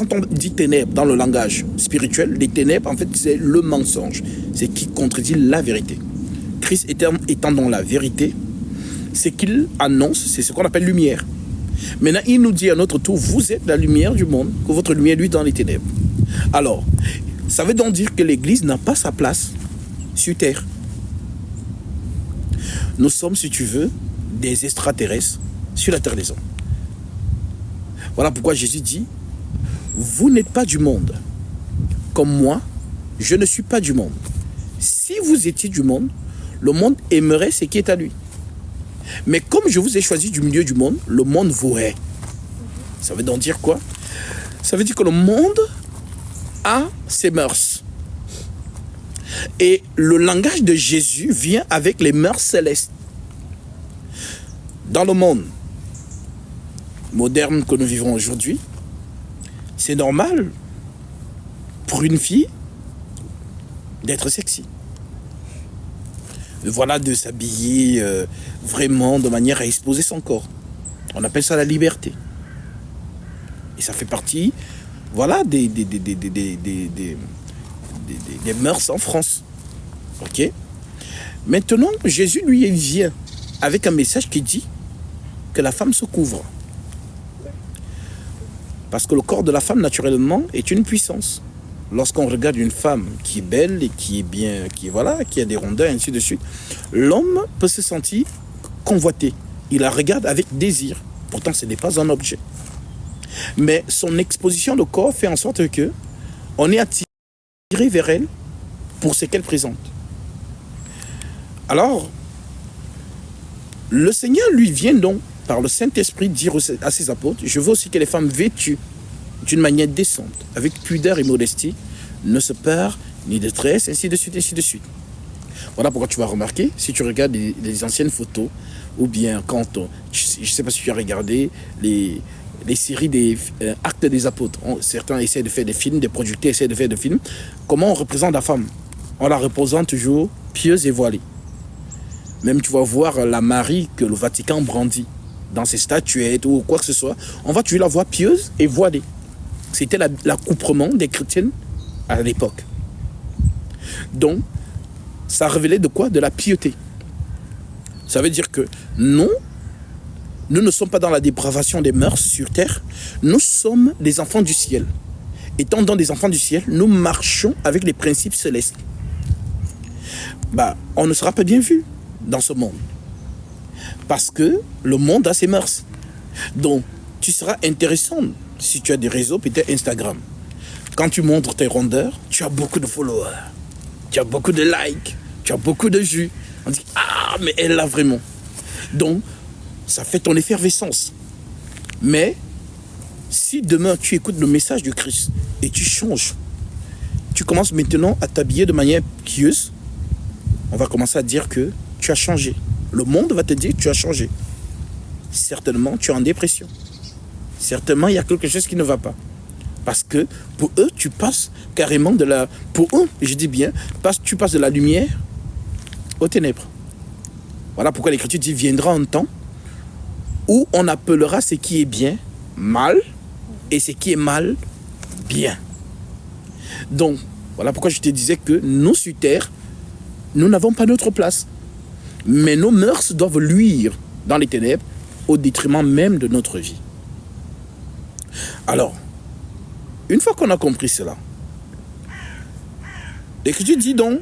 Quand on dit ténèbres dans le langage spirituel, les ténèbres, en fait, c'est le mensonge. C'est qui contredit la vérité. Christ étant dans la vérité, ce qu'il annonce, c'est ce qu'on appelle lumière. Maintenant, il nous dit à notre tour, vous êtes la lumière du monde, que votre lumière luit dans les ténèbres. Alors, ça veut donc dire que l'Église n'a pas sa place sur terre. Nous sommes, si tu veux, des extraterrestres sur la terre des hommes. Voilà pourquoi Jésus dit, vous n'êtes pas du monde. Comme moi, je ne suis pas du monde. Si vous étiez du monde, le monde aimerait ce qui est à lui. Mais comme je vous ai choisi du milieu du monde, le monde vous hait. Ça veut donc dire quoi? Ça veut dire que le monde a ses mœurs. Et le langage de Jésus vient avec les mœurs célestes. Dans le monde moderne que nous vivons aujourd'hui, c'est normal pour une fille d'être sexy. Voilà, de s'habiller vraiment de manière à exposer son corps. On appelle ça la liberté. Et ça fait partie, voilà, des mœurs en France. Ok? Maintenant, Jésus, lui, il vient avec un message qui dit que la femme se couvre. Parce que le corps de la femme, naturellement, est une puissance. Lorsqu'on regarde une femme qui est belle et qui est bien, qui a des rondeurs, et ainsi de suite, l'homme peut se sentir convoité. Il la regarde avec désir. Pourtant, ce n'est pas un objet. Mais son exposition de corps fait en sorte que on est attiré vers elle pour ce qu'elle présente. Alors, le Seigneur lui vient donc, par le Saint-Esprit, dire à ses apôtres, je veux aussi que les femmes vêtues d'une manière décente, avec pudeur et modestie, ne se perdent ni de tresse, ainsi de suite, ainsi de suite. Voilà pourquoi tu vas remarquer, si tu regardes les anciennes photos, ou bien quand, je ne sais pas si tu as regardé les séries des actes des apôtres. Certains essaient de faire des films, des producteurs essaient de faire des films. Comment on représente la femme? On la représente toujours pieuse et voilée. Même tu vas voir la Marie que le Vatican brandit dans ses statuettes ou quoi que ce soit. On va toujours la voir pieuse et voilée. C'était l'accoutrement des chrétiennes à l'époque. Donc, ça révélait de quoi? De la piété. Ça veut dire que nous ne sommes pas dans la dépravation des mœurs sur terre. Nous sommes des enfants du ciel. Étant dans des enfants du ciel, nous marchons avec les principes célestes. On ne sera pas bien vu dans ce monde. Parce que le monde a ses mœurs. Donc, tu seras intéressant si tu as des réseaux, peut-être Instagram. Quand tu montres tes rondeurs, tu as beaucoup de followers. Tu as beaucoup de likes. Tu as beaucoup de vues. On dit, ah, mais elle l'a vraiment. Donc, ça fait ton effervescence. Mais, si demain tu écoutes le message du Christ et tu changes, tu commences maintenant à t'habiller de manière pieuse, on va commencer à dire que tu as changé. Le monde va te dire que tu as changé. Certainement, tu es en dépression. Certainement, il y a quelque chose qui ne va pas. Parce que pour eux, tu passes carrément de la... Pour eux, je dis bien, tu passes de la lumière aux ténèbres. Voilà pourquoi l'Écriture dit, viendra un temps où on appellera ce qui est bien mal et ce qui est mal bien. Donc, voilà pourquoi je te disais que nous, sur terre, nous n'avons pas notre place. Mais nos mœurs doivent luire dans les ténèbres au détriment même de notre vie. Alors, une fois qu'on a compris cela, l'Écriture dit donc,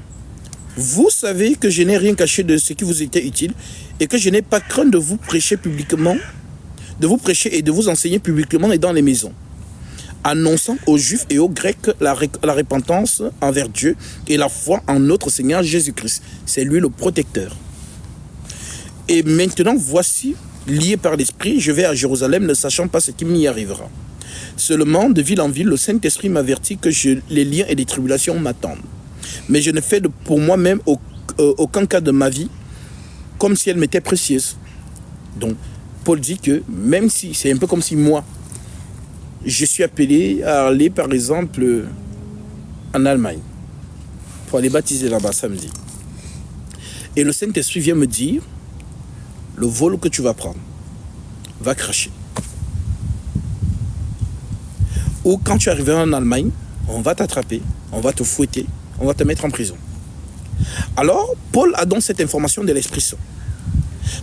vous savez que je n'ai rien caché de ce qui vous était utile et que je n'ai pas craint de vous prêcher publiquement, de vous prêcher et de vous enseigner publiquement et dans les maisons, annonçant aux Juifs et aux Grecs la repentance envers Dieu et la foi en notre Seigneur Jésus-Christ. C'est lui le protecteur. Et maintenant, voici, lié par l'Esprit, je vais à Jérusalem, ne sachant pas ce qui m'y arrivera. Seulement, de ville en ville, le Saint-Esprit m'avertit que les liens et les tribulations m'attendent. Mais je ne fais pour moi-même aucun cas de ma vie comme si elle m'était précieuse. Donc, Paul dit que même si, c'est un peu comme si moi, je suis appelé à aller, par exemple, en Allemagne, pour aller baptiser là-bas samedi. Et le Saint-Esprit vient me dire, le vol que tu vas prendre va cracher. où quand tu arriveras en Allemagne, on va t'attraper, on va te fouetter, on va te mettre en prison. Alors, Paul a donc cette information de l'Esprit Saint.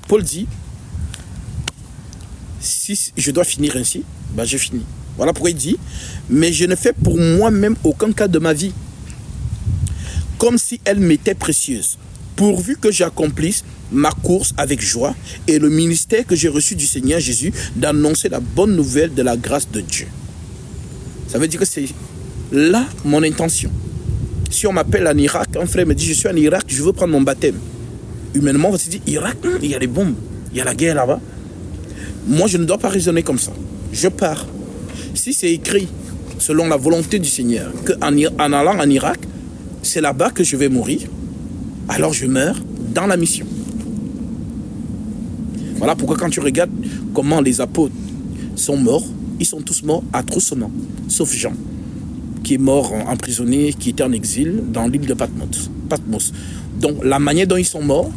Paul dit, si je dois finir ainsi, ben j'ai fini. Voilà pourquoi il dit, mais je ne fais pour moi-même aucun cas de ma vie, comme si elle m'était précieuse, pourvu que j'accomplisse ma course avec joie et le ministère que j'ai reçu du Seigneur Jésus d'annoncer la bonne nouvelle de la grâce de Dieu. Ça veut dire que c'est là mon intention. Si on m'appelle en Irak, un frère me dit je suis en Irak, je veux prendre mon baptême. Humainement, on va se dire Irak, il y a les bombes, il y a la guerre là-bas. Moi, je ne dois pas raisonner comme ça. Je pars. Si c'est écrit selon la volonté du Seigneur qu'en allant en Irak, c'est là-bas que je vais mourir, alors je meurs dans la mission. Voilà pourquoi quand tu regardes comment les apôtres sont morts, ils sont tous morts à troussement, sauf Jean, qui est mort emprisonné, qui était en exil dans l'île de Patmos. Donc la manière dont ils sont morts,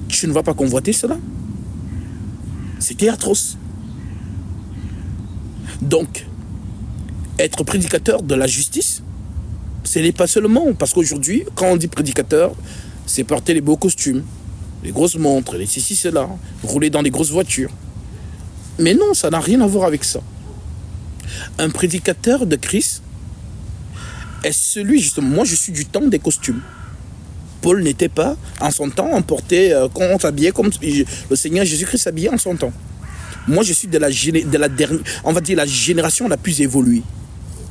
tu ne vas pas convoiter cela. C'était atroce. Donc, être prédicateur de la justice, ce n'est pas seulement, parce qu'aujourd'hui, quand on dit prédicateur, c'est porter les beaux costumes, les grosses montres, les ceci, cela, rouler dans les grosses voitures. Mais non, ça n'a rien à voir avec ça. Un prédicateur de Christ est celui, justement, moi je suis du temps des costumes. Paul n'était pas, en son temps, on s'habillait comme le Seigneur Jésus-Christ s'habillait en son temps. Moi je suis de la dernière, on va dire la génération la plus évoluée.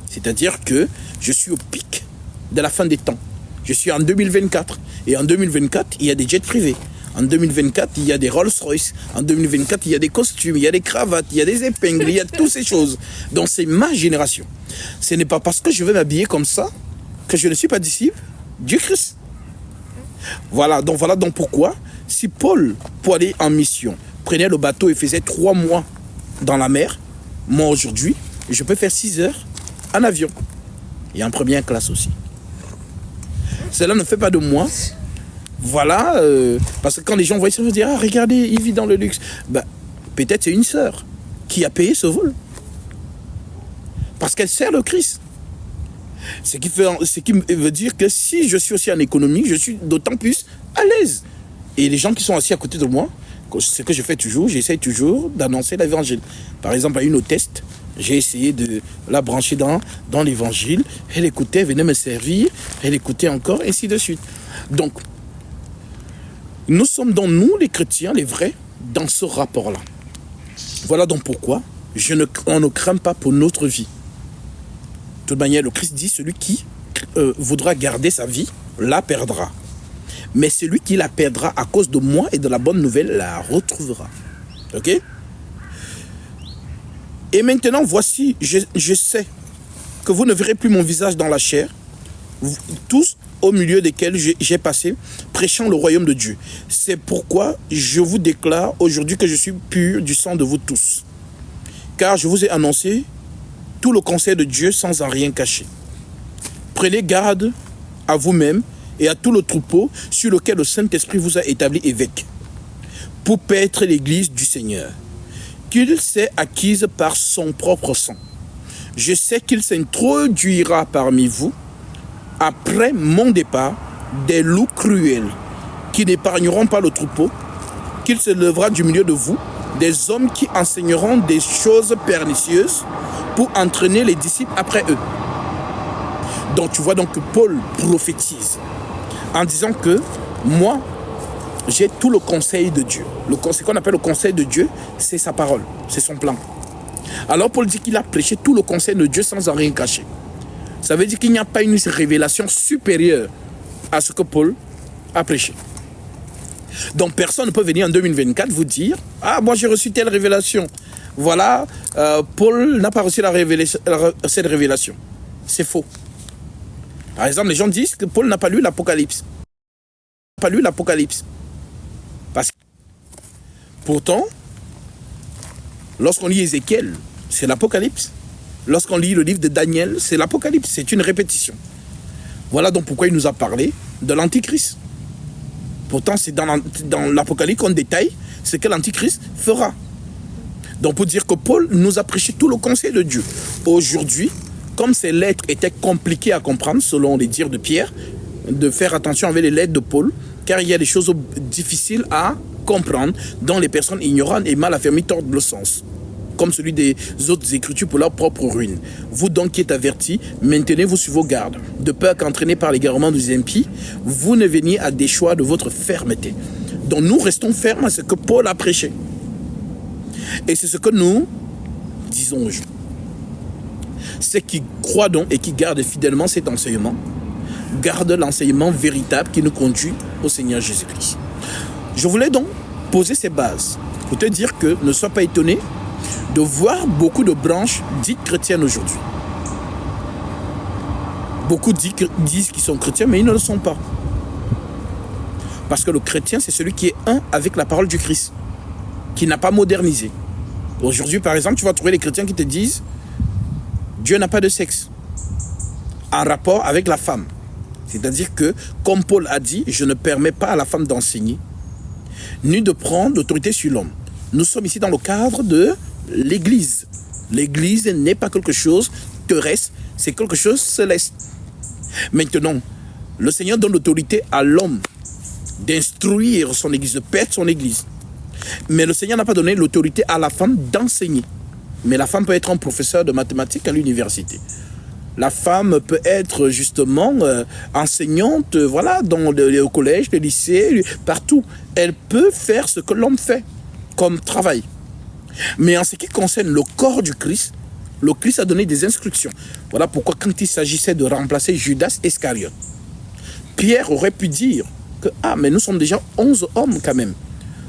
C'est-à-dire que je suis au pic de la fin des temps. Je suis en 2024. Et en 2024, il y a des jets privés. En 2024, il y a des Rolls-Royce. En 2024, il y a des costumes, il y a des cravates, il y a des épingles, il y a toutes ces choses. Donc c'est ma génération. Ce n'est pas parce que je vais m'habiller comme ça que je ne suis pas disciple du Christ. Voilà donc pourquoi, si Paul, pour aller en mission, prenait le bateau et faisait 3 mois dans la mer, moi aujourd'hui, je peux faire 6 heures en avion. Et en première classe aussi. Cela ne fait pas de moi. Voilà, parce que quand les gens voient ça, ils vont dire, ah regardez, il vit dans le luxe. Ben, peut-être c'est une sœur qui a payé ce vol. Parce qu'elle sert le Christ. Ce qui veut dire que si je suis aussi en économie, je suis d'autant plus à l'aise. Et les gens qui sont assis à côté de moi, ce que je fais toujours, j'essaie toujours d'annoncer l'évangile. Par exemple, à une hôtesse, j'ai essayé de la brancher dans l'évangile. Elle écoutait, elle venait me servir, elle écoutait encore, ainsi de suite. Donc, nous sommes dans nous, les chrétiens, les vrais, dans ce rapport-là. Voilà donc pourquoi on ne craint pas pour notre vie. De toute manière, le Christ dit, celui qui voudra garder sa vie, la perdra. Mais celui qui la perdra à cause de moi et de la bonne nouvelle, la retrouvera. Ok? Et maintenant, voici, je sais que vous ne verrez plus mon visage dans la chair, tous au milieu desquels j'ai passé, prêchant le royaume de Dieu. C'est pourquoi je vous déclare aujourd'hui que je suis pur du sang de vous tous. Car je vous ai annoncé tout le conseil de Dieu sans en rien cacher. Prenez garde à vous-même et à tout le troupeau sur lequel le Saint-Esprit vous a établi évêque, pour paître l'église du Seigneur, qu'il s'est acquise par son propre sang. Je sais qu'il s'introduira parmi vous, après mon départ, des loups cruels, qui n'épargneront pas le troupeau, qu'il se lèvera du milieu de vous, des hommes qui enseigneront des choses pernicieuses pour entraîner les disciples après eux. Donc tu vois donc que Paul prophétise en disant que moi, j'ai tout le conseil de Dieu. Ce qu'on appelle le conseil de Dieu, c'est sa parole, c'est son plan. Alors Paul dit qu'il a prêché tout le conseil de Dieu sans en rien cacher. Ça veut dire qu'il n'y a pas une révélation supérieure à ce que Paul a prêché. Donc personne ne peut venir en 2024 vous dire « Ah, moi j'ai reçu telle révélation. Voilà, Paul n'a pas reçu cette révélation. » C'est faux. Par exemple, les gens disent que Paul n'a pas lu l'Apocalypse. Il n'a pas lu l'Apocalypse. Parce que pourtant, lorsqu'on lit Ézéchiel, c'est l'Apocalypse. Lorsqu'on lit le livre de Daniel, c'est l'Apocalypse. C'est une répétition. Voilà donc pourquoi il nous a parlé de l'Antichrist. Pourtant, c'est dans l'Apocalypse qu'on détaille ce que l'Antichrist fera. Donc pour dire que Paul nous a prêché tout le conseil de Dieu. Aujourd'hui, comme ces lettres étaient compliquées à comprendre, selon les dires de Pierre, de faire attention avec les lettres de Paul, car il y a des choses difficiles à comprendre, dont les personnes ignorantes et mal affermies tordent le sens, comme celui des autres écritures pour leur propre ruine. Vous donc qui êtes avertis, maintenez-vous sur vos gardes, de peur qu'entraînés par l'égarement des impies, vous ne veniez à des choix de votre fermeté. Donc nous restons fermes à ce que Paul a prêché. Et c'est ce que nous disons aujourd'hui. Ceux qui croient donc et qui gardent fidèlement cet enseignement, gardent l'enseignement véritable qui nous conduit au Seigneur Jésus-Christ. Je voulais donc poser ces bases pour te dire que ne sois pas étonné de voir beaucoup de branches dites chrétiennes aujourd'hui. Beaucoup disent qu'ils sont chrétiens, mais ils ne le sont pas. Parce que le chrétien, c'est celui qui est un avec la parole du Christ, qui n'a pas modernisé. Aujourd'hui, par exemple, tu vas trouver les chrétiens qui te disent Dieu n'a pas de sexe en rapport avec la femme. C'est-à-dire que, comme Paul a dit, je ne permets pas à la femme d'enseigner, ni de prendre l'autorité sur l'homme. Nous sommes ici dans le cadre de l'Église. L'Église n'est pas quelque chose terrestre, c'est quelque chose de céleste. Maintenant, le Seigneur donne l'autorité à l'homme d'instruire son Église, de perdre son Église. Mais le Seigneur n'a pas donné l'autorité à la femme d'enseigner. Mais la femme peut être un professeur de mathématiques à l'université. La femme peut être justement enseignante, voilà, dans le collège, le lycée, partout. Elle peut faire ce que l'homme fait comme travail. Mais en ce qui concerne le corps du Christ, le Christ a donné des instructions. Voilà pourquoi quand il s'agissait de remplacer Judas Iscariote, Pierre aurait pu dire que mais nous sommes déjà 11 hommes quand même.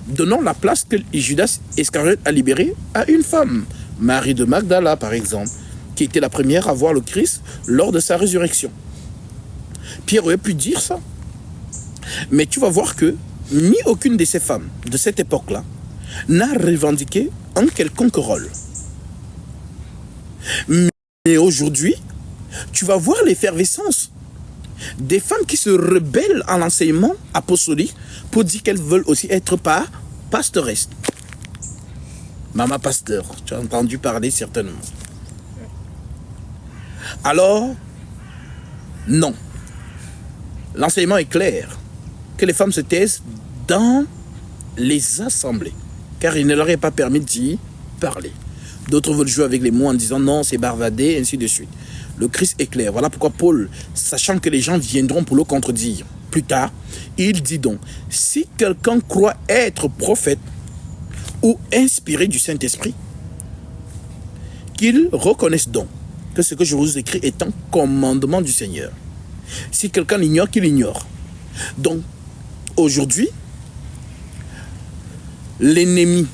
Donnons la place que Judas Iscariote a libérée à une femme. Marie de Magdala, par exemple, qui était la première à voir le Christ lors de sa résurrection. Pierre aurait pu dire ça. Mais tu vas voir que ni aucune de ces femmes de cette époque-là n'a revendiqué un quelconque rôle. Mais aujourd'hui, tu vas voir l'effervescence des femmes qui se rebellent à l'enseignement apostolique pour dire qu'elles veulent aussi être pasteuresses. Maman pasteur, tu as entendu parler certainement. Alors, non. L'enseignement est clair. Que les femmes se taisent dans les assemblées. Car il ne leur est pas permis d'y parler. D'autres veulent jouer avec les mots en disant non, c'est barbadé, ainsi de suite. Le Christ est clair. Voilà pourquoi Paul, sachant que les gens viendront pour le contredire, plus tard, il dit donc, si quelqu'un croit être prophète ou inspiré du Saint-Esprit, qu'il reconnaisse donc que ce que je vous écris est un commandement du Seigneur. Si quelqu'un l'ignore, qu'il ignore. Donc, aujourd'hui, l'ennemi,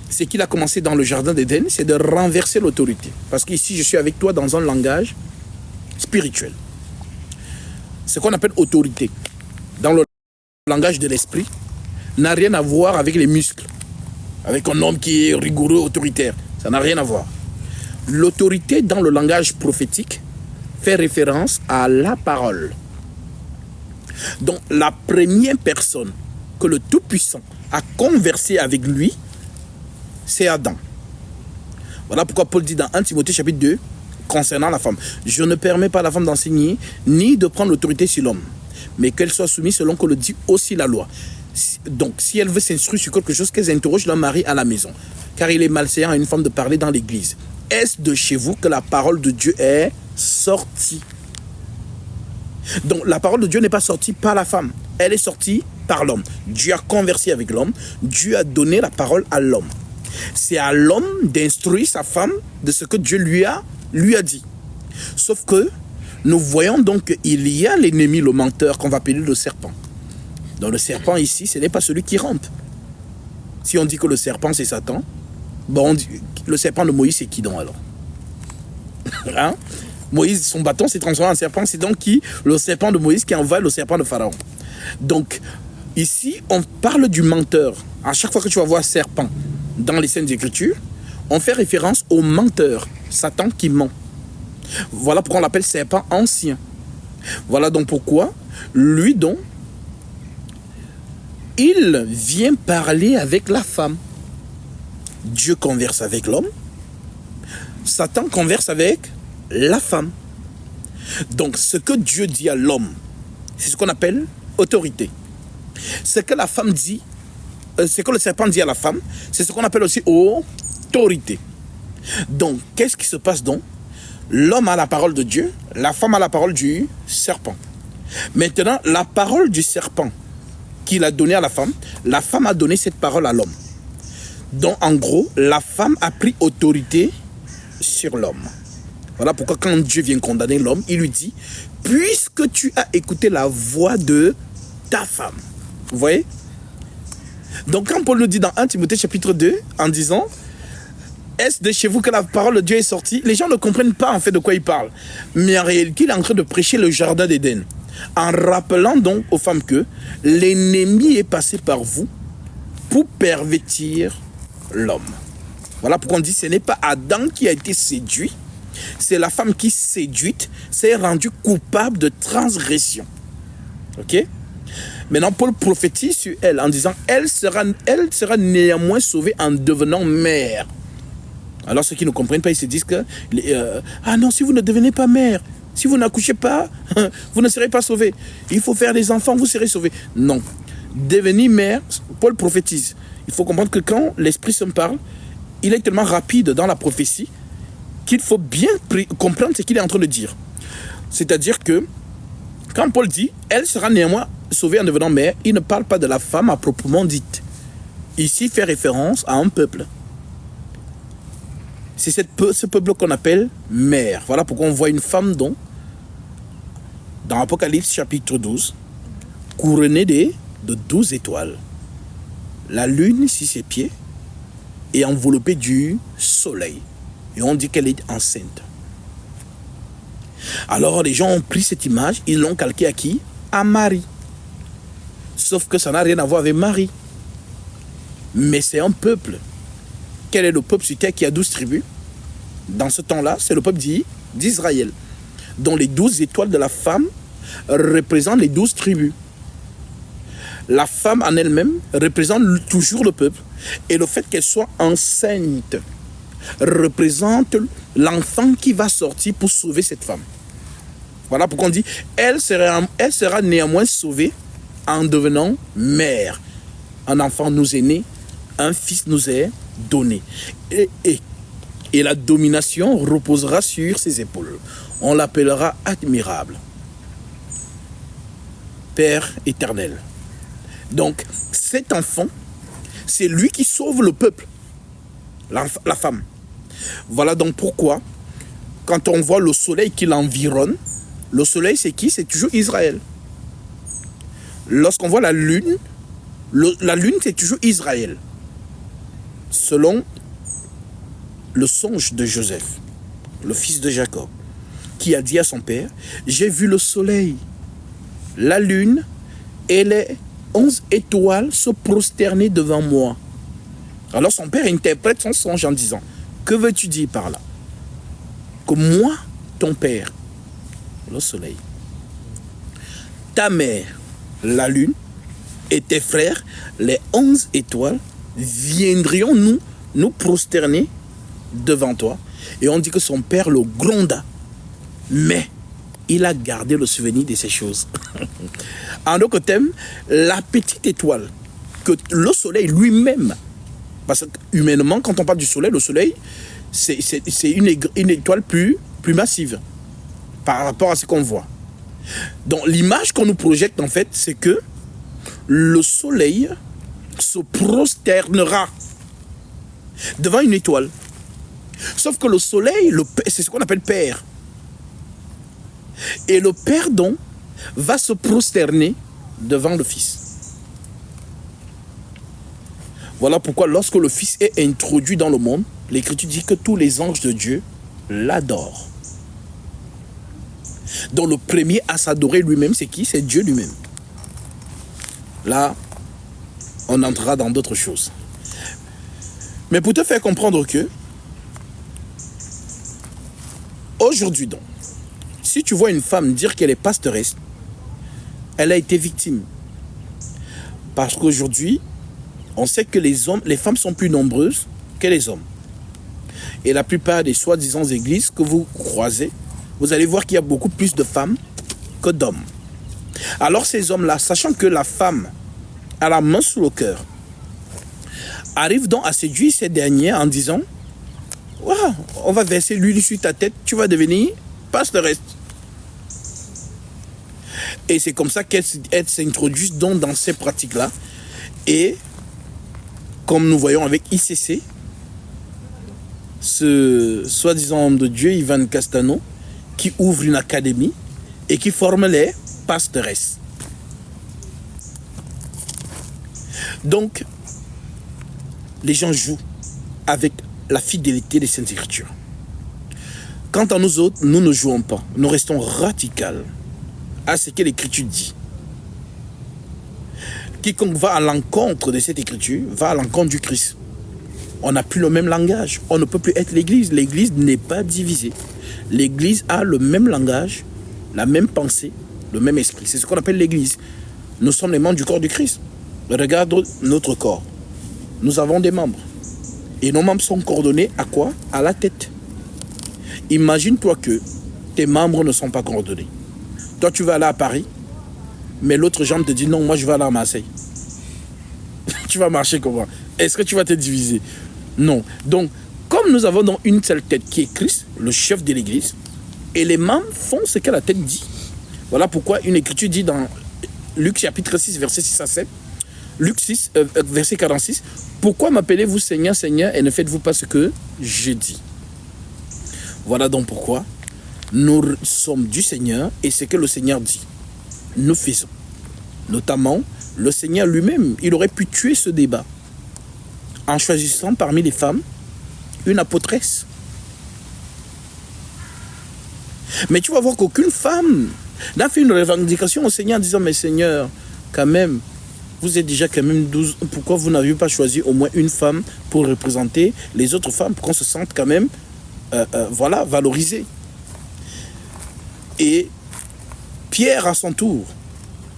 ce qu'il a commencé dans le jardin d'Éden, c'est de renverser l'autorité. Parce qu'ici, je suis avec toi dans un langage spirituel. Ce qu'on appelle autorité, dans le langage de l'esprit, n'a rien à voir avec les muscles, avec un homme qui est rigoureux, autoritaire. Ça n'a rien à voir. L'autorité dans le langage prophétique fait référence à la parole. Donc, la première personne que le Tout-Puissant a conversé avec lui, c'est Adam. Voilà pourquoi Paul dit dans 1 Timothée chapitre 2, concernant la femme, je ne permets pas à la femme d'enseigner, ni de prendre l'autorité sur l'homme, mais qu'elle soit soumise selon que le dit aussi la loi. Donc, si elle veut s'instruire sur quelque chose, qu'elle interroge leur mari à la maison. Car il est malséant à une femme de parler dans l'église. Est-ce de chez vous que la parole de Dieu est sortie? Donc, la parole de Dieu n'est pas sortie par la femme. Elle est sortie par l'homme. Dieu a conversé avec l'homme. Dieu a donné la parole à l'homme. C'est à l'homme d'instruire sa femme de ce que Dieu lui a dit. Sauf que nous voyons donc qu'il y a l'ennemi, le menteur, qu'on va appeler le serpent. Donc le serpent ici, ce n'est pas celui qui rampe. Si on dit que le serpent c'est Satan, bon, le serpent de Moïse c'est qui donc alors? Hein? Moïse, son bâton s'est transformé en serpent, c'est donc qui? Le serpent de Moïse qui envoie le serpent de Pharaon. Donc ici, on parle du menteur. À chaque fois que tu vas voir serpent dans les Saintes Écritures, on fait référence au menteur, Satan qui ment. Voilà pourquoi on l'appelle serpent ancien. Voilà donc pourquoi lui donc il vient parler avec la femme. Dieu converse avec l'homme, Satan converse avec la femme. Donc ce que Dieu dit à l'homme, c'est ce qu'on appelle autorité. Ce que la femme dit, ce que le serpent dit à la femme, c'est ce qu'on appelle aussi autorité. Donc qu'est-ce qui se passe donc? L'homme a la parole de Dieu, la femme a la parole du serpent. Maintenant, la parole du serpent qu'il a donnée à la femme a donné cette parole à l'homme. Donc, en gros, la femme a pris autorité sur l'homme. Voilà pourquoi quand Dieu vient condamner l'homme, il lui dit, puisque tu as écouté la voix de ta femme. Vous voyez? Donc, quand Paul nous dit dans 1 Timothée chapitre 2, en disant, est-ce de chez vous que la parole de Dieu est sortie? Les gens ne comprennent pas en fait de quoi il parle. Mais en réalité, il est en train de prêcher le jardin d'Éden. En rappelant donc aux femmes que l'ennemi est passé par vous pour pervertir l'homme. Voilà pourquoi on dit que ce n'est pas Adam qui a été séduit, c'est la femme qui, séduite, s'est rendue coupable de transgression. Ok? Maintenant, Paul prophétise sur elle en disant elle sera néanmoins sauvée en devenant mère. Alors ceux qui ne comprennent pas, ils se disent que ah non, si vous ne devenez pas mère, si vous n'accouchez pas, vous ne serez pas sauvés. Il faut faire des enfants, vous serez sauvés. Non. Devenir mère, Paul prophétise. Il faut comprendre que quand l'Esprit Saint parle, il est tellement rapide dans la prophétie qu'il faut bien comprendre ce qu'il est en train de dire. C'est-à-dire que quand Paul dit « Elle sera néanmoins sauvée en devenant mère », il ne parle pas de la femme à proprement dite. Ici, il fait référence à un peuple. C'est ce peuple qu'on appelle mère. Voilà pourquoi on voit une femme donc, dans Apocalypse chapitre 12, couronnée de 12 étoiles. La lune sur ses pieds est enveloppée du soleil. Et on dit qu'elle est enceinte. Alors les gens ont pris cette image, ils l'ont calquée à qui? À Marie. Sauf que ça n'a rien à voir avec Marie. Mais c'est un peuple. Quel est le peuple sur terre qui a 12 tribus? Dans ce temps-là, c'est le peuple d'Israël, dont les 12 étoiles de la femme représentent les 12 tribus. La femme en elle-même représente toujours le peuple. Et le fait qu'elle soit enceinte représente l'enfant qui va sortir pour sauver cette femme. Voilà pourquoi on dit elle sera néanmoins sauvée en devenant mère. Un enfant nous est né, un fils nous est donné. Et la domination reposera sur ses épaules. On l'appellera admirable. Père éternel. Donc, cet enfant, c'est lui qui sauve le peuple, la femme. Voilà donc pourquoi, quand on voit le soleil qui l'environne, le soleil c'est qui? C'est toujours Israël. Lorsqu'on voit la lune c'est toujours Israël. Selon le songe de Joseph, le fils de Jacob, qui a dit à son père, j'ai vu le soleil, la lune et les 11 étoiles se prosterner devant moi. Alors son père interprète son songe en disant, que veux-tu dire par là? Que moi, ton père, le soleil, ta mère, la lune, et tes frères, les 11 étoiles, viendrions nous prosterner devant toi. Et on dit que son père le gronda. Mais il a gardé le souvenir de ces choses. En d'autres termes, la petite étoile, que le soleil lui-même, parce que humainement, quand on parle du soleil, le soleil, c'est une étoile plus massive par rapport à ce qu'on voit. Donc l'image qu'on nous projette en fait, c'est que le soleil se prosternera devant une étoile. Sauf que le soleil, c'est ce qu'on appelle père. Et le père donc va se prosterner devant le fils. Voilà pourquoi lorsque le fils est introduit dans le monde, l'Écriture dit que tous les anges de Dieu l'adorent. Donc le premier à s'adorer lui-même, c'est qui? C'est Dieu lui-même. Là, on entrera dans d'autres choses. Mais pour te faire comprendre que, aujourd'hui donc, si tu vois une femme dire qu'elle est pastoresse, elle a été victime. Parce qu'aujourd'hui, on sait que les femmes sont plus nombreuses que les hommes. Et la plupart des soi-disant églises que vous croisez, vous allez voir qu'il y a beaucoup plus de femmes que d'hommes. Alors ces hommes-là, sachant que la femme a la main sur le cœur, arrivent donc à séduire ces derniers en disant « Wow, on va verser l'huile sur ta tête, tu vas devenir pastoresse. » Et c'est comme ça qu'elles s'introduisent donc dans ces pratiques-là. Et comme nous voyons avec ICC, ce soi-disant homme de Dieu, Ivan Castano, qui ouvre une académie et qui forme les pastoresses. Donc, les gens jouent avec la fidélité des Saintes Écritures. Quant à nous autres, nous ne jouons pas. Nous restons radicaux à ce que l'Écriture dit. Quiconque va à l'encontre de cette Écriture va à l'encontre du Christ. On n'a plus le même langage. On ne peut plus être l'Église. L'Église n'est pas divisée. L'Église a le même langage, la même pensée, le même esprit. C'est ce qu'on appelle l'Église. Nous sommes les membres du corps du Christ. Regarde notre corps. Nous avons des membres. Et nos membres sont coordonnés à quoi? À la tête. Imagine-toi que tes membres ne sont pas coordonnés. Toi, tu vas aller à Paris, mais l'autre jambe te dit non, moi je vais aller à Marseille. Tu vas marcher comment? Est-ce que tu vas te diviser? Non. Donc, comme nous avons donc une seule tête qui est Christ, le chef de l'Église, et les membres font ce que la tête dit. Voilà pourquoi une écriture dit dans Luc chapitre 6, verset 6 à 7, Luc 6, verset 46, « Pourquoi m'appelez-vous Seigneur, Seigneur, et ne faites-vous pas ce que je dis ?» Voilà donc pourquoi nous sommes du Seigneur, et ce que le Seigneur dit, nous faisons. Notamment, le Seigneur lui-même, il aurait pu tuer ce débat en choisissant parmi les femmes une apôtresse. Mais tu vas voir qu'aucune femme n'a fait une revendication au Seigneur en disant « Mais Seigneur, quand même, vous êtes déjà quand même 12, pourquoi vous n'avez pas choisi au moins une femme pour représenter les autres femmes, pour qu'on se sente quand même voilà, valorisé. » Et Pierre, à son tour,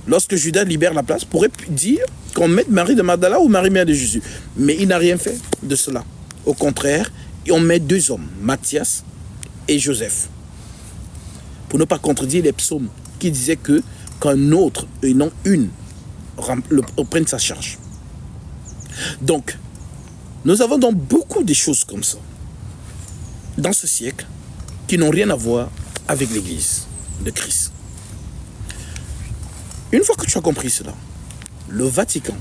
lorsque Judas libère la place, pourrait dire qu'on mette Marie de Magdala ou Marie-Mère de Jésus. Mais il n'a rien fait de cela. Au contraire, on met deux hommes, Matthias et Joseph, pour ne pas contredire les psaumes qui disaient qu'un autre, et non une, prenne sa charge. Donc, nous avons donc beaucoup de choses comme ça dans ce siècle qui n'ont rien à voir avec l'Église de Christ. Une fois que tu as compris cela, le Vatican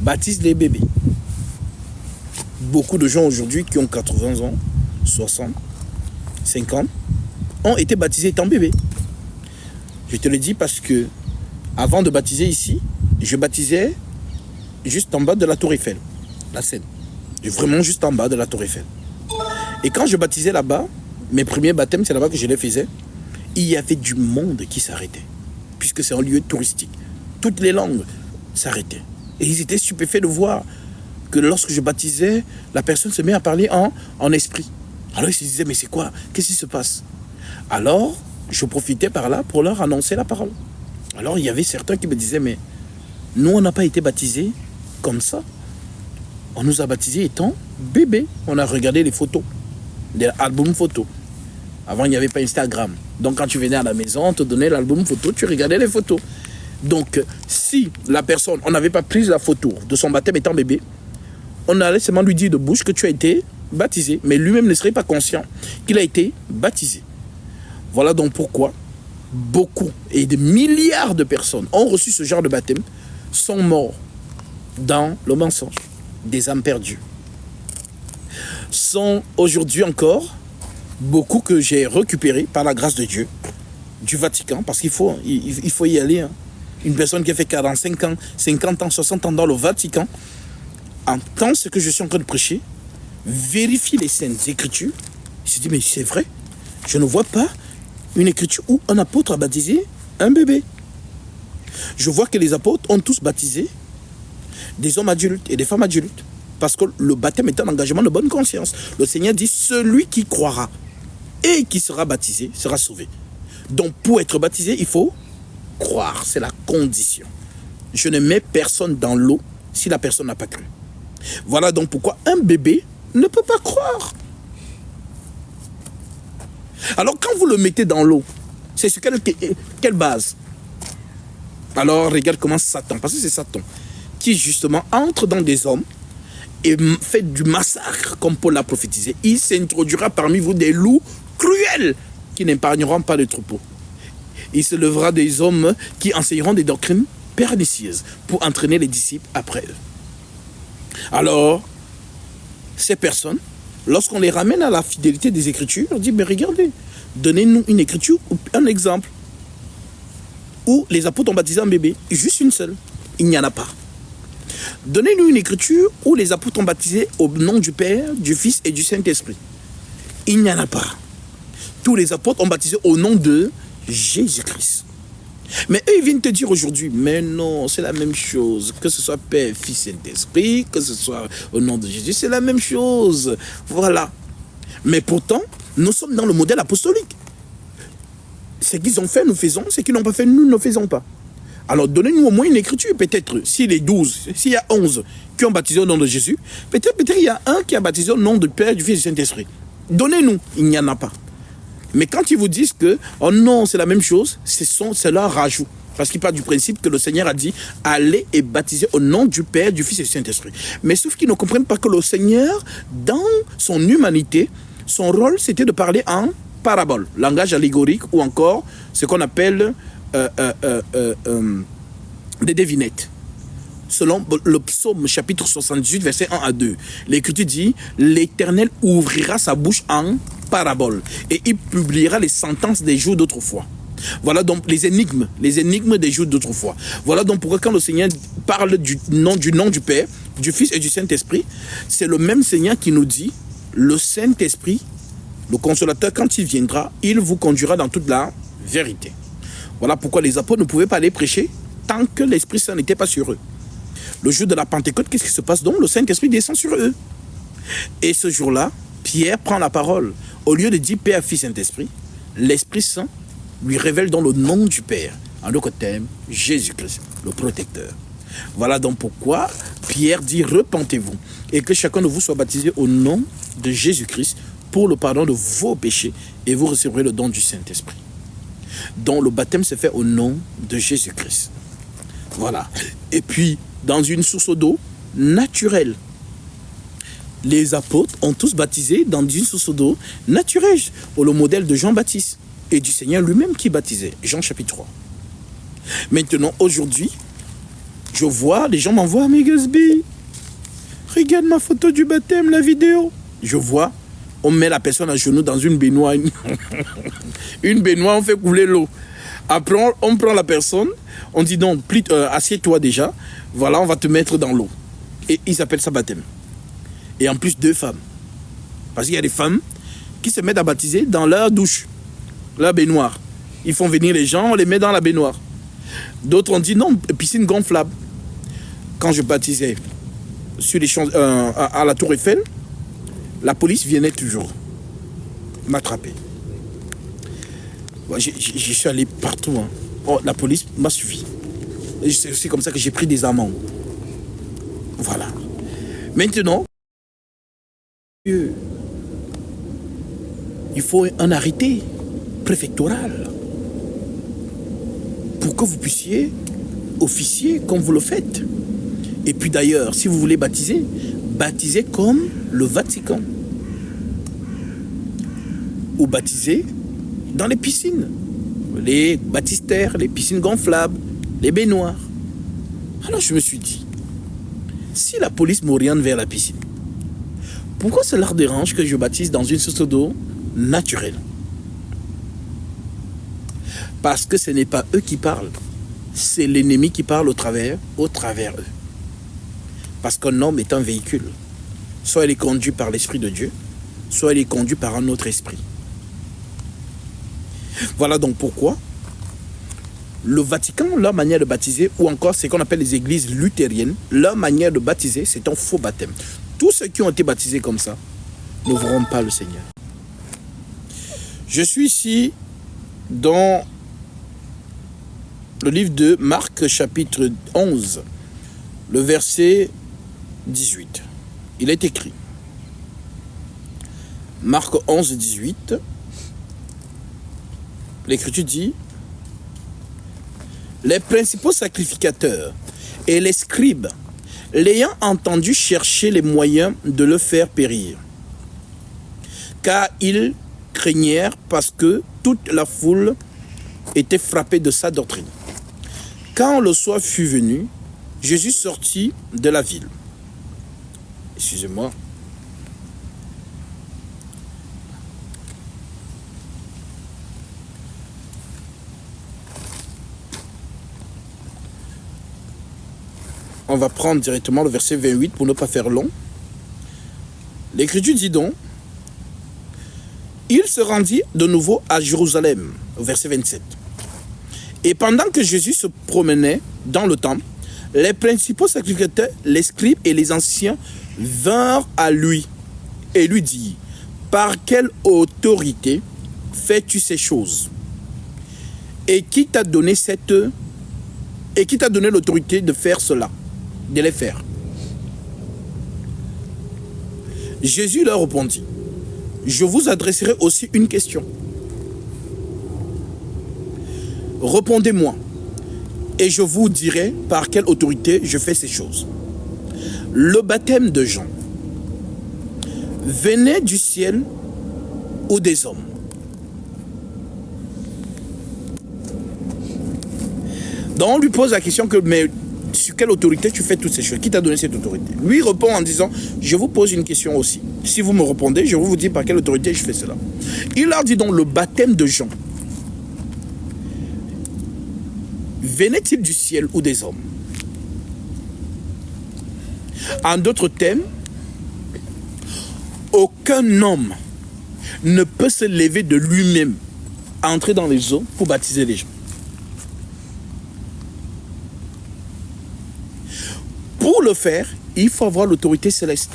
baptise les bébés. Beaucoup de gens aujourd'hui qui ont 80 ans, 60, 50, ont été baptisés étant bébés. Je te le dis parce que avant de baptiser ici, je baptisais juste en bas de la Tour Eiffel, la Seine. Vraiment juste en bas de la Tour Eiffel. Et quand je baptisais là-bas, mes premiers baptêmes, c'est là-bas que je les faisais, il y avait du monde qui s'arrêtait, puisque c'est un lieu touristique. Toutes les langues s'arrêtaient. Et ils étaient stupéfaits de voir que lorsque je baptisais, la personne se met à parler en esprit. Alors ils se disaient, mais c'est quoi? Qu'est-ce qui se passe? Alors, je profitais par là pour leur annoncer la parole. Alors il y avait certains qui me disaient, mais nous, on n'a pas été baptisés comme ça. On nous a baptisés étant bébés. On a regardé les photos, des albums photos. Avant, il n'y avait pas Instagram. Donc, quand tu venais à la maison, on te donnait l'album photo, tu regardais les photos. Donc, si la personne, on n'avait pas pris la photo de son baptême étant bébé, on allait seulement lui dire de bouche que tu as été baptisé. Mais lui-même ne serait pas conscient qu'il a été baptisé. Voilà donc pourquoi beaucoup et des milliards de personnes ont reçu ce genre de baptême, sont morts dans le mensonge, des âmes perdues. Sont aujourd'hui encore beaucoup que j'ai récupérés par la grâce de Dieu, du Vatican, parce qu'il faut y aller. Hein. Une personne qui a fait 45 ans, 50 ans, 60 ans dans le Vatican, entend ce que je suis en train de prêcher, vérifie les Saintes Écritures, il se dit, mais c'est vrai, je ne vois pas une écriture où un apôtre a baptisé un bébé. Je vois que les apôtres ont tous baptisé des hommes adultes et des femmes adultes, parce que le baptême est un engagement de bonne conscience. Le Seigneur dit, celui qui croira et qui sera baptisé sera sauvé. Donc pour être baptisé, il faut croire, c'est la condition. Je ne mets personne dans l'eau si la personne n'a pas cru. Voilà donc pourquoi un bébé ne peut pas croire. Alors quand vous le mettez dans l'eau, c'est sur quelle base? Alors regarde comment Satan, parce que c'est Satan, qui justement entre dans des hommes et fait du massacre, comme Paul l'a prophétisé. Il s'introduira parmi vous des loups cruels qui n'épargneront pas le troupeau. Il se lèvera des hommes qui enseigneront des doctrines pernicieuses pour entraîner les disciples après eux. Alors, ces personnes, lorsqu'on les ramène à la fidélité des Écritures, on dit, mais regardez, donnez-nous une écriture, un exemple, où les apôtres ont baptisé un bébé, juste une seule. Il n'y en a pas. Donnez-nous une écriture où les apôtres ont baptisé au nom du Père, du Fils et du Saint-Esprit. Il n'y en a pas. Tous les apôtres ont baptisé au nom de Jésus-Christ. Mais eux, ils viennent te dire aujourd'hui, mais non, c'est la même chose. Que ce soit Père, Fils, Saint-Esprit, que ce soit au nom de Jésus, c'est la même chose. Voilà. Mais pourtant, nous sommes dans le modèle apostolique. Ce qu'ils ont fait, nous faisons. Ce qu'ils n'ont pas fait, nous ne faisons pas. Alors, donnez-nous au moins une écriture. Peut-être, s'il est 12, s'il y a 11 qui ont baptisé au nom de Jésus, peut-être il y a un qui a baptisé au nom du Père, du Fils et du Saint-Esprit. Donnez-nous. Il n'y en a pas. Mais quand ils vous disent que, oh non, c'est la même chose, c'est leur rajout. Parce qu'ils partent du principe que le Seigneur a dit, allez et baptisez au nom du Père, du Fils et du Saint-Esprit. Mais sauf qu'ils ne comprennent pas que le Seigneur, dans son humanité, son rôle, c'était de parler en parabole, langage allégorique, ou encore ce qu'on appelle des devinettes. Selon le psaume chapitre 78, verset 1 à 2, l'Écriture dit, l'Éternel ouvrira sa bouche en parabole et il publiera les sentences des jours d'autrefois. Voilà donc les énigmes des jours d'autrefois. Voilà donc pourquoi quand le Seigneur parle du nom du Père, du Fils et du Saint-Esprit, c'est le même Seigneur qui nous dit, le Saint-Esprit, le Consolateur, quand il viendra, il vous conduira dans toute la vérité. Voilà pourquoi les apôtres ne pouvaient pas aller prêcher tant que l'Esprit Saint n'était pas sur eux. Le jour de la Pentecôte, qu'est-ce qui se passe donc? Le Saint-Esprit descend sur eux. Et ce jour-là, Pierre prend la parole. Au lieu de dire Père, Fils, Saint-Esprit, l'Esprit Saint lui révèle dans le nom du Père, en d'autres termes, Jésus-Christ, le protecteur. Voilà donc pourquoi Pierre dit repentez-vous et que chacun de vous soit baptisé au nom de Jésus-Christ pour le pardon de vos péchés et vous recevrez le don du Saint-Esprit. Donc le baptême se fait au nom de Jésus-Christ. Voilà. Et puis, dans une source d'eau naturelle. Les apôtres ont tous baptisé dans une source d'eau naturelle, au modèle de Jean-Baptiste et du Seigneur lui-même qui baptisait, Jean chapitre 3. Maintenant, aujourd'hui, je vois, les gens m'envoient, mais Gusby, regarde ma photo du baptême, la vidéo. Je vois, on met la personne à genoux dans une baignoire. Une baignoire, on fait couler l'eau. Après, on prend la personne, on dit non, assieds-toi déjà, voilà, on va te mettre dans l'eau. Et ils appellent ça baptême. Et en plus, 2 femmes. Parce qu'il y a des femmes qui se mettent à baptiser dans leur douche, leur baignoire. Ils font venir les gens, on les met dans la baignoire. D'autres ont dit non, piscine gonflable. Quand je baptisais sur les champs, à la Tour Eiffel, la police venait toujours m'attraper. Je suis allé partout. Hein. Oh, la police m'a suivi. C'est aussi comme ça que j'ai pris des amendes. Voilà. Maintenant, il faut un arrêté préfectoral pour que vous puissiez officier comme vous le faites. Et puis d'ailleurs, si vous voulez baptiser, baptisez comme le Vatican. Ou baptisez dans les piscines, les baptistères, les piscines gonflables, les baignoires. Alors je me suis dit, si la police m'oriente vers la piscine, pourquoi ça leur dérange que je baptise dans une source d'eau naturelle? Parce que ce n'est pas eux qui parlent, c'est l'ennemi qui parle au travers eux. Parce qu'un homme est un véhicule. Soit il est conduit par l'Esprit de Dieu, soit il est conduit par un autre esprit. Voilà donc pourquoi le Vatican, leur manière de baptiser, ou encore ce qu'on appelle les églises luthériennes, leur manière de baptiser, c'est un faux baptême. Tous ceux qui ont été baptisés comme ça ne verront pas le Seigneur. Je suis ici dans le livre de Marc, chapitre 11, le verset 18. il est écrit, Marc 11, 18, l'Écriture dit, les principaux sacrificateurs et les scribes, l'ayant entendu, chercher les moyens de le faire périr, car ils craignèrent parce que toute la foule était frappée de sa doctrine. Quand le soir fut venu, Jésus sortit de la ville. Excusez-moi. On va prendre directement le verset 28 pour ne pas faire long. L'Écriture dit donc, il se rendit de nouveau à Jérusalem, au verset 27. Et pendant que Jésus se promenait dans le temple, les principaux sacrificateurs, les scribes et les anciens vinrent à lui et lui dirent, par quelle autorité fais-tu ces choses? Et qui t'a donné l'autorité de faire cela, de les faire? Jésus leur répondit, je vous adresserai aussi une question. Répondez-moi, et je vous dirai par quelle autorité je fais ces choses. Le baptême de Jean venait du ciel ou des hommes? Donc on lui pose la question que, mais sur quelle autorité tu fais toutes ces choses? Qui t'a donné cette autorité? Lui répond en disant, je vous pose une question aussi. Si vous me répondez, je vais vous dire par quelle autorité je fais cela. Il leur dit donc, le baptême de Jean venait-il du ciel ou des hommes? En d'autres termes, aucun homme ne peut se lever de lui-même, entrer dans les eaux pour baptiser les gens. Pour le faire, il faut avoir l'autorité céleste.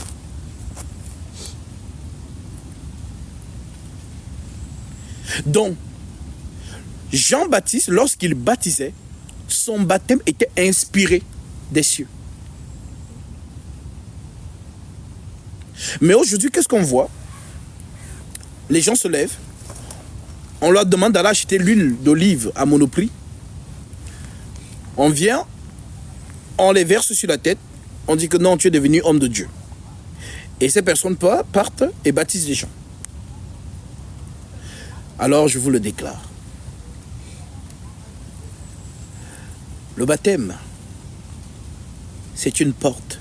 Donc, Jean-Baptiste, lorsqu'il baptisait, son baptême était inspiré des cieux. Mais aujourd'hui, qu'est-ce qu'on voit? Les gens se lèvent, on leur demande d'aller acheter l'huile d'olive à Monoprix. On vient, on les verse sur la tête, on dit que non, tu es devenu homme de Dieu. Et ces personnes partent et baptisent les gens. Alors je vous le déclare. Le baptême, c'est une porte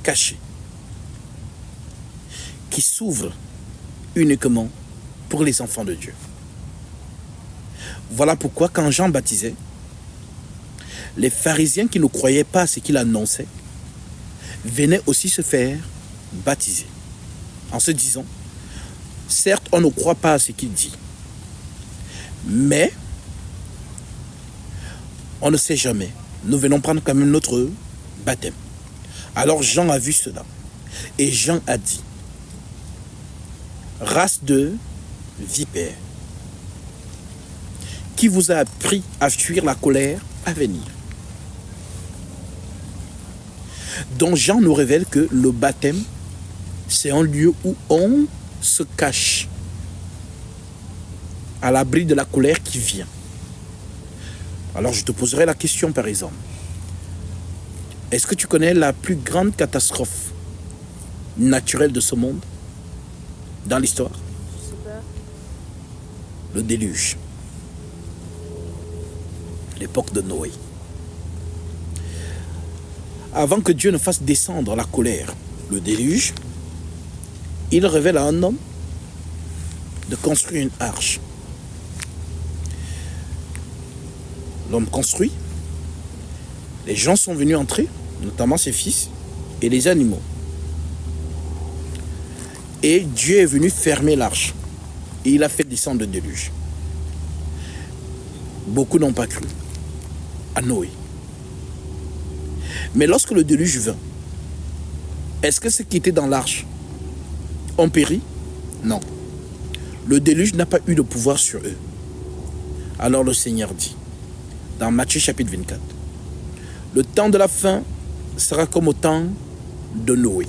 cachée qui s'ouvre uniquement pour les enfants de Dieu. Voilà pourquoi quand Jean baptisait, les pharisiens qui ne croyaient pas à ce qu'il annonçait venaient aussi se faire baptiser en se disant, certes on ne croit pas à ce qu'il dit, mais on ne sait jamais, nous venons prendre quand même notre baptême. Alors Jean a vu cela et Jean a dit, race de vipères, qui vous a appris à fuir la colère à venir? Donc Jean nous révèle que le baptême, c'est un lieu où on se cache à l'abri de la colère qui vient. Alors je te poserai la question par exemple. Est-ce que tu connais la plus grande catastrophe naturelle de ce monde dans l'histoire? Le déluge. L'époque de Noé. Avant que Dieu ne fasse descendre la colère, le déluge, il révèle à un homme de construire une arche. L'homme construit, les gens sont venus entrer, notamment ses fils et les animaux. Et Dieu est venu fermer l'arche. Et il a fait descendre le déluge. Beaucoup n'ont pas cru à Noé. Mais lorsque le déluge vint, est-ce que ceux qui étaient dans l'arche ont péri? Non. Le déluge n'a pas eu de pouvoir sur eux. Alors le Seigneur dit, dans Matthieu chapitre 24, le temps de la fin sera comme au temps de Noé.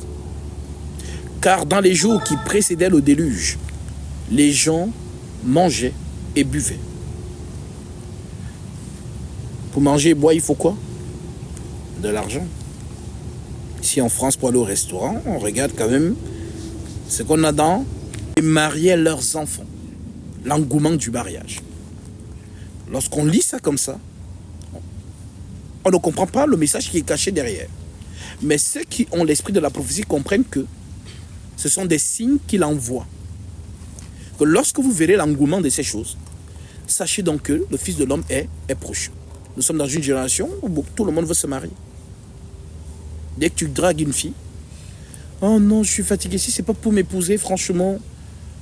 Car dans les jours qui précédaient le déluge, les gens mangeaient et buvaient. Pour manger et boire, il faut quoi? De l'argent. Ici en France, pour aller au restaurant, on regarde quand même ce qu'on a dans... Ils mariaient leurs enfants. L'engouement du mariage. Lorsqu'on lit ça comme ça, on ne comprend pas le message qui est caché derrière. Mais ceux qui ont l'esprit de la prophétie comprennent que ce sont des signes qu'il envoie. Que lorsque vous verrez l'engouement de ces choses, sachez donc que le Fils de l'homme est proche. Nous sommes dans une génération où tout le monde veut se marier. Dès que tu dragues une fille, oh non, je suis fatigué, si c'est pas pour m'épouser, franchement,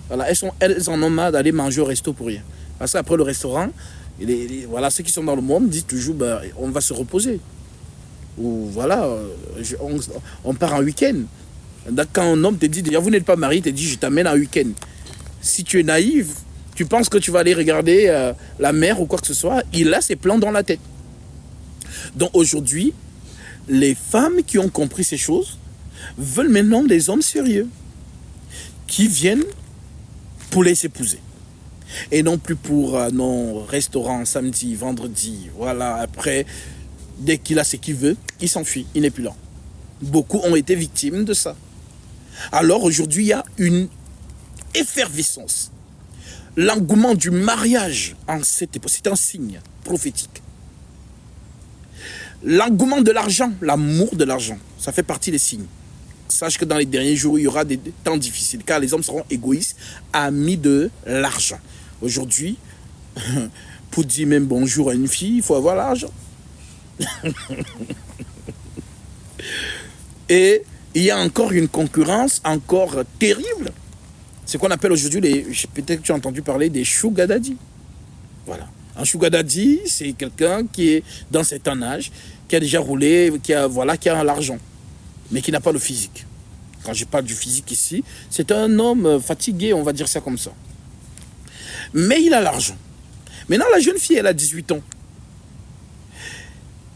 voilà, elles en ont marre d'aller manger au resto pour rien. Parce qu'après le restaurant, voilà, ceux qui sont dans le monde disent toujours, ben, on va se reposer. Ou voilà, on part en week-end. Quand un homme te dit, déjà vous n'êtes pas marié, il te dit, je t'amène en week-end. Si tu es naïf, tu penses que tu vas aller regarder la mer ou quoi que ce soit, il a ses plans dans la tête. Donc aujourd'hui, les femmes qui ont compris ces choses veulent maintenant des hommes sérieux qui viennent pour les épouser. Et non plus pour nos restaurants samedi, vendredi, voilà, après, dès qu'il a ce qu'il veut, il s'enfuit, il n'est plus là. Beaucoup ont été victimes de ça. Alors aujourd'hui, il y a une effervescence. L'engouement du mariage en cette époque, c'est un signe prophétique. L'engouement de l'argent, l'amour de l'argent, ça fait partie des signes. Sache que dans les derniers jours, il y aura des temps difficiles, car les hommes seront égoïstes, amis de l'argent. Aujourd'hui, pour dire même bonjour à une fille, il faut avoir l'argent. Et il y a encore une concurrence encore terrible. Ce qu'on appelle aujourd'hui, peut-être que tu as entendu parler des sugar daddy. Voilà. Un sugar daddy, c'est quelqu'un qui est dans cet âge, qui a déjà roulé, qui a l'argent, mais qui n'a pas le physique. Quand je parle du physique ici, c'est un homme fatigué, on va dire ça comme ça. Mais il a l'argent. Maintenant, la jeune fille, elle a 18 ans.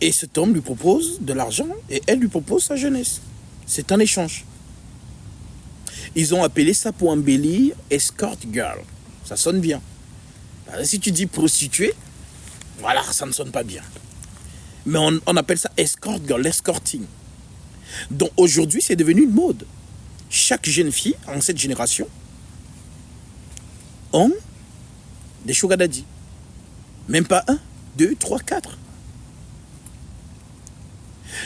Et cet homme lui propose de l'argent et elle lui propose sa jeunesse. C'est un échange. Ils ont appelé ça pour embellir escort girl. Ça sonne bien. Si tu dis prostituée, voilà, ça ne sonne pas bien. Mais on appelle ça escort girl, l'escorting. Donc aujourd'hui, c'est devenu une mode. Chaque jeune fille en cette génération ont des sugar daddy. Même pas 1, 2, 3, 4.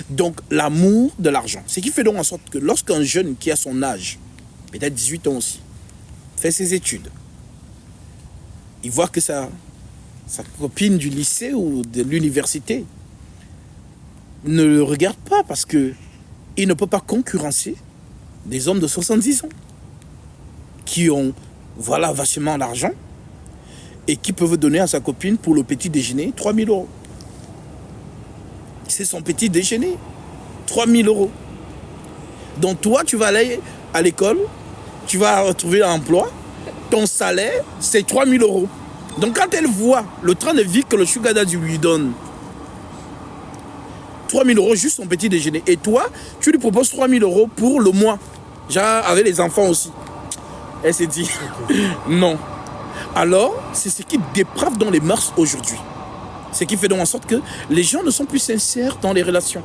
Donc l'amour de l'argent. Ce qui fait donc en sorte que lorsqu'un jeune qui a son âge, peut-être 18 ans aussi, fait ses études, il voit que sa copine du lycée ou de l'université ne le regarde pas parce qu'il ne peut pas concurrencer des hommes de 70 ans qui ont, voilà, vachement l'argent et qui peuvent donner à sa copine pour le petit déjeuner 3 000 euros. C'est son petit déjeuner, 3 000 euros. Donc toi, tu vas aller à l'école, tu vas retrouver un emploi, ton salaire, c'est 3 000 euros. Donc quand elle voit le train de vie que le sugar daddy lui donne, 3 000 euros juste son petit déjeuner, et toi, tu lui proposes 3 000 euros pour le mois, genre avec les enfants aussi. Elle s'est dit, non. Alors, c'est ce qui déprave dans les mœurs aujourd'hui. Ce qui fait donc en sorte que les gens ne sont plus sincères dans les relations.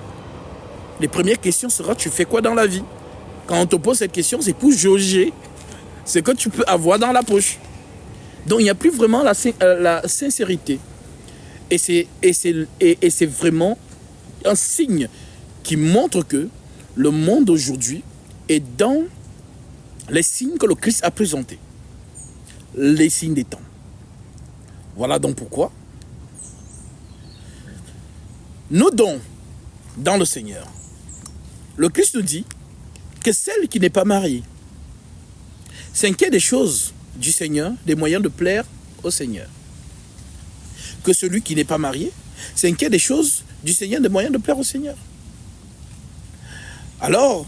Les premières questions seront, tu fais quoi dans la vie? Quand on te pose cette question, c'est pour jauger ce que tu peux avoir dans la poche. Donc il n'y a plus vraiment la sincérité. Et c'est vraiment un signe qui montre que le monde aujourd'hui est dans les signes que le Christ a présentés. Les signes des temps. Voilà donc pourquoi nous donc, dans le Seigneur, le Christ nous dit que celle qui n'est pas mariée s'inquiète des choses du Seigneur, des moyens de plaire au Seigneur. Que celui qui n'est pas marié s'inquiète des choses du Seigneur, des moyens de plaire au Seigneur. Alors,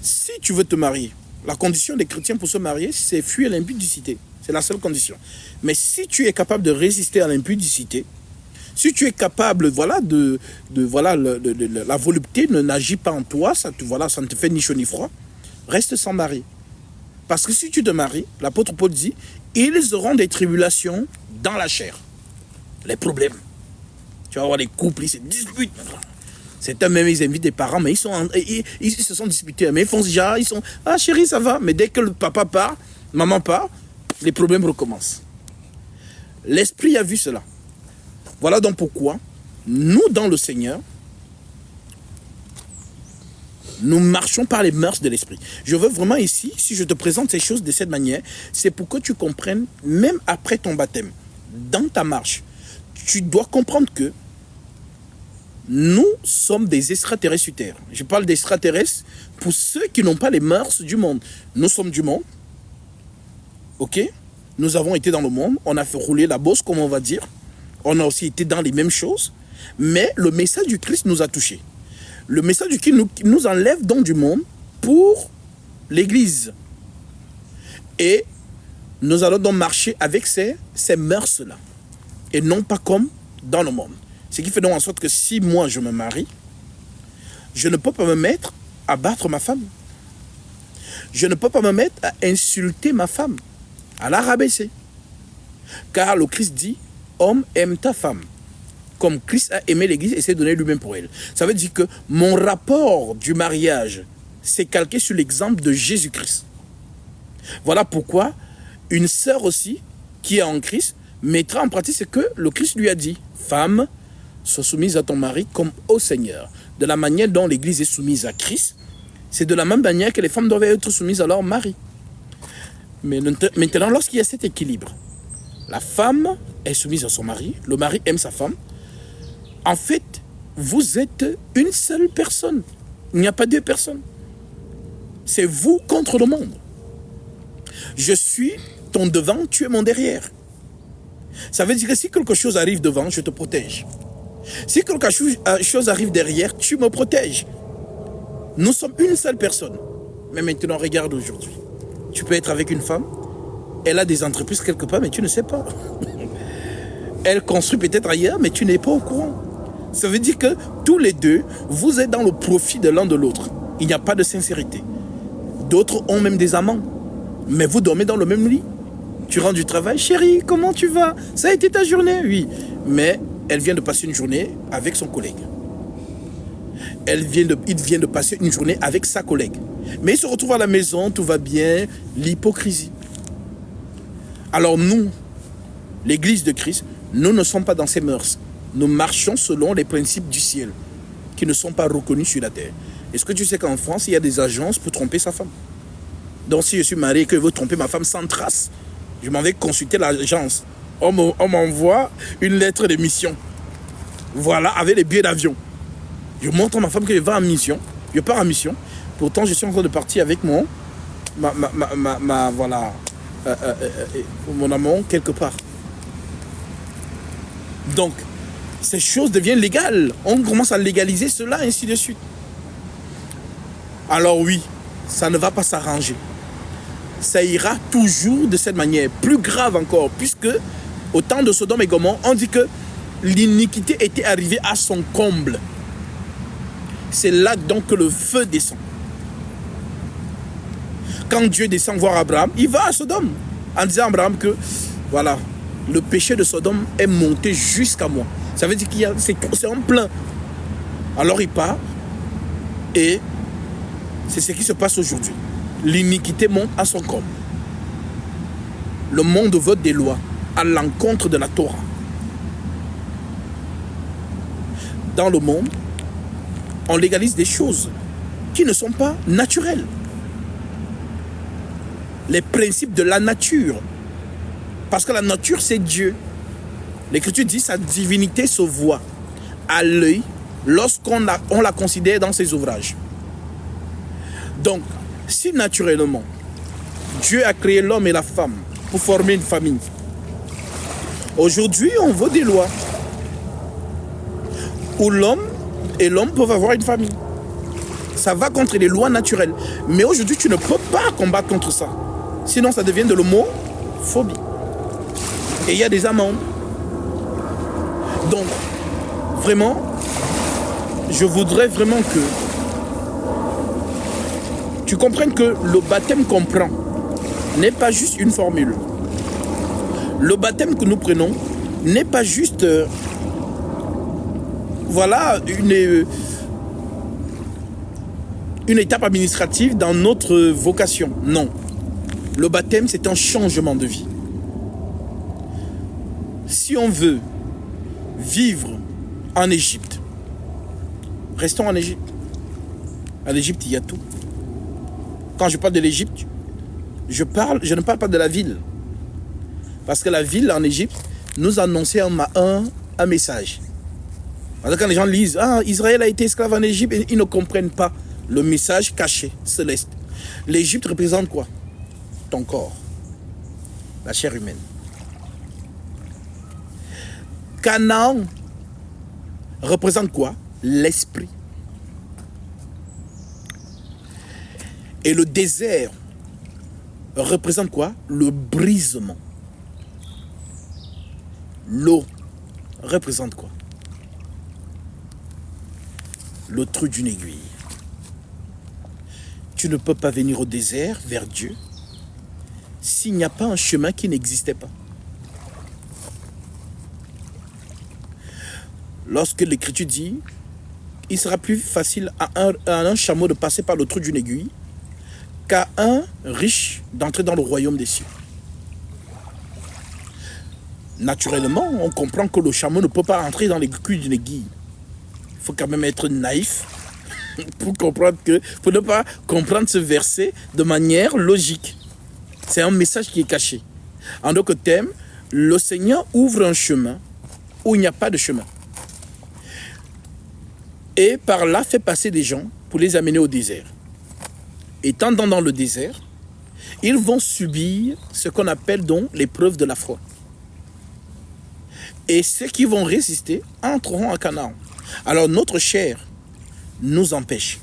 si tu veux te marier, la condition des chrétiens pour se marier, c'est fuir l'impudicité. C'est la seule condition. Mais si tu es capable de résister à l'impudicité, Si tu es capable, voilà, la volupté n'agit pas en toi, ça ne te fait ni chaud ni froid, reste sans mari. Parce que si tu te maries, l'apôtre Paul dit, ils auront des tribulations dans la chair. Les problèmes. Tu vas voir les couples, ils se disputent. Certains même, ils invitent des parents, mais ils se sont disputés. Mais ils font déjà, ils sont, ah chérie, ça va. Mais dès que le papa part, maman part, les problèmes recommencent. L'Esprit a vu cela. Voilà donc pourquoi, nous, dans le Seigneur, nous marchons par les mœurs de l'Esprit. Je veux vraiment ici, si je te présente ces choses de cette manière, c'est pour que tu comprennes, même après ton baptême, dans ta marche, tu dois comprendre que nous sommes des extraterrestres sur Terre. Je parle d'extraterrestres pour ceux qui n'ont pas les mœurs du monde. Nous sommes du monde. Ok? Nous avons été dans le monde. On a fait rouler la bosse, comme on va dire. On a aussi été dans les mêmes choses. Mais le message du Christ nous a touchés. Le message du Christ nous enlève donc du monde pour l'Église. Et nous allons donc marcher avec ces mœurs-là. Et non pas comme dans le monde. Ce qui fait donc en sorte que si moi je me marie, je ne peux pas me mettre à battre ma femme. Je ne peux pas me mettre à insulter ma femme, à la rabaisser. Car le Christ dit, homme, aime ta femme. Comme Christ a aimé l'Église et s'est donné lui-même pour elle. Ça veut dire que mon rapport du mariage s'est calqué sur l'exemple de Jésus-Christ. Voilà pourquoi une sœur aussi, qui est en Christ, mettra en pratique ce que le Christ lui a dit. Femme, sois soumise à ton mari comme au Seigneur. De la manière dont l'Église est soumise à Christ, c'est de la même manière que les femmes doivent être soumises à leur mari. Mais maintenant, lorsqu'il y a cet équilibre, la femme est soumise à son mari, le mari aime sa femme. En fait, vous êtes une seule personne. Il n'y a pas deux personnes. C'est vous contre le monde. Je suis ton devant, tu es mon derrière. Ça veut dire que si quelque chose arrive devant, je te protège. Si quelque chose arrive derrière, tu me protèges. Nous sommes une seule personne. Mais maintenant, regarde aujourd'hui. Tu peux être avec une femme, elle a des entreprises quelque part, mais tu ne sais pas. Elle construit peut-être ailleurs, mais tu n'es pas au courant. Ça veut dire que tous les deux, vous êtes dans le profit de l'un de l'autre. Il n'y a pas de sincérité. D'autres ont même des amants. Mais vous dormez dans le même lit. Tu rentres du travail, chérie, comment tu vas? Ça a été ta journée? Oui. Mais elle vient de passer une journée avec son collègue. Il vient de passer une journée avec sa collègue. Mais il se retrouve à la maison, tout va bien, l'hypocrisie. Alors nous, l'Église de Christ, nous ne sommes pas dans ces mœurs. Nous marchons selon les principes du ciel, qui ne sont pas reconnus sur la terre. Est-ce que tu sais qu'en France, il y a des agences pour tromper sa femme? Donc si je suis marié et que je veux tromper ma femme sans trace, je m'en vais consulter l'agence. On m'envoie une lettre de mission. Voilà, avec les billets d'avion. Je montre à ma femme que je vais en mission. Je pars en mission. Pourtant, je suis en train de partir avec mon amant quelque part. Donc, ces choses deviennent légales. On commence à légaliser cela, ainsi de suite. Alors oui, ça ne va pas s'arranger. Ça ira toujours de cette manière. Plus grave encore, puisque au temps de Sodome et Gomorrhe, on dit que l'iniquité était arrivée à son comble. C'est là donc que le feu descend. Quand Dieu descend voir Abraham, il va à Sodome en disant à Abraham que voilà, le péché de Sodome est monté jusqu'à moi. Ça veut dire qu'il y a, c'est en plein. Alors il part et c'est ce qui se passe aujourd'hui. L'iniquité monte à son comble. Le monde vote des lois à l'encontre de la Torah. Dans le monde, on légalise des choses qui ne sont pas naturelles. Les principes de la nature. Parce que la nature, c'est Dieu. L'Écriture dit sa divinité se voit à l'œil lorsqu'on la considère dans ses ouvrages. Donc, si naturellement, Dieu a créé l'homme et la femme pour former une famille, aujourd'hui, on veut des lois où l'homme et l'homme peuvent avoir une famille. Ça va contre les lois naturelles. Mais aujourd'hui, tu ne peux pas combattre contre ça. Sinon, ça devient de l'homophobie. Et il y a des amendes. Donc, vraiment, je voudrais vraiment que tu comprennes que le baptême qu'on prend n'est pas juste une formule. Le baptême que nous prenons n'est pas juste voilà une étape administrative dans notre vocation. Non. Le baptême, c'est un changement de vie. Si on veut vivre en Égypte, restons en Égypte. En Égypte, il y a tout. Quand je parle de l'Égypte, je ne parle pas de la ville. Parce que la ville en Égypte nous annonçait un message. Parce que quand les gens lisent, ah, Israël a été esclave en Égypte, ils ne comprennent pas le message caché, céleste. L'Égypte représente quoi? Ton corps, la chair humaine. Canaan représente quoi? L'esprit. Et le désert représente quoi? Le brisement. L'eau représente quoi? Le trou d'une aiguille. Tu ne peux pas venir au désert vers Dieu s'il n'y a pas un chemin qui n'existait pas. Lorsque l'Écriture dit, il sera plus facile à un chameau de passer par le trou d'une aiguille qu'à un riche d'entrer dans le royaume des cieux. Naturellement, on comprend que le chameau ne peut pas entrer dans l'aiguille d'une aiguille. Il faut quand même être naïf pour ne pas comprendre ce verset de manière logique. C'est un message qui est caché. En d'autres termes, le Seigneur ouvre un chemin où il n'y a pas de chemin. Et par là, fait passer des gens pour les amener au désert. Étant dans le désert, ils vont subir ce qu'on appelle donc l'épreuve de la foi. Et ceux qui vont résister entreront à Canaan. Alors notre chair nous empêche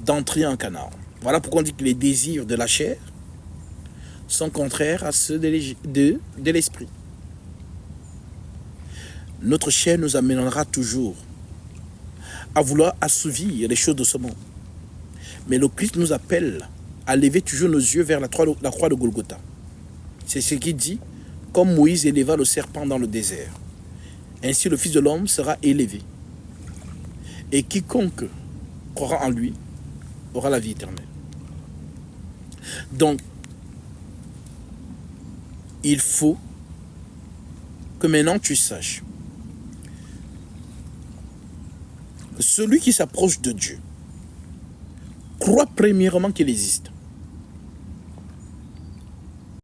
d'entrer en Canaan. Voilà pourquoi on dit que les désirs de la chair sont contraires à ceux de l'esprit. Notre chair nous amènera toujours à vouloir assouvir les choses de ce monde. Mais le Christ nous appelle à lever toujours nos yeux vers la croix de Golgotha. C'est ce qu'il dit, comme Moïse éleva le serpent dans le désert. Ainsi le Fils de l'homme sera élevé. Et quiconque croira en lui aura la vie éternelle. Donc, il faut que maintenant tu saches que celui qui s'approche de Dieu croit premièrement qu'il existe.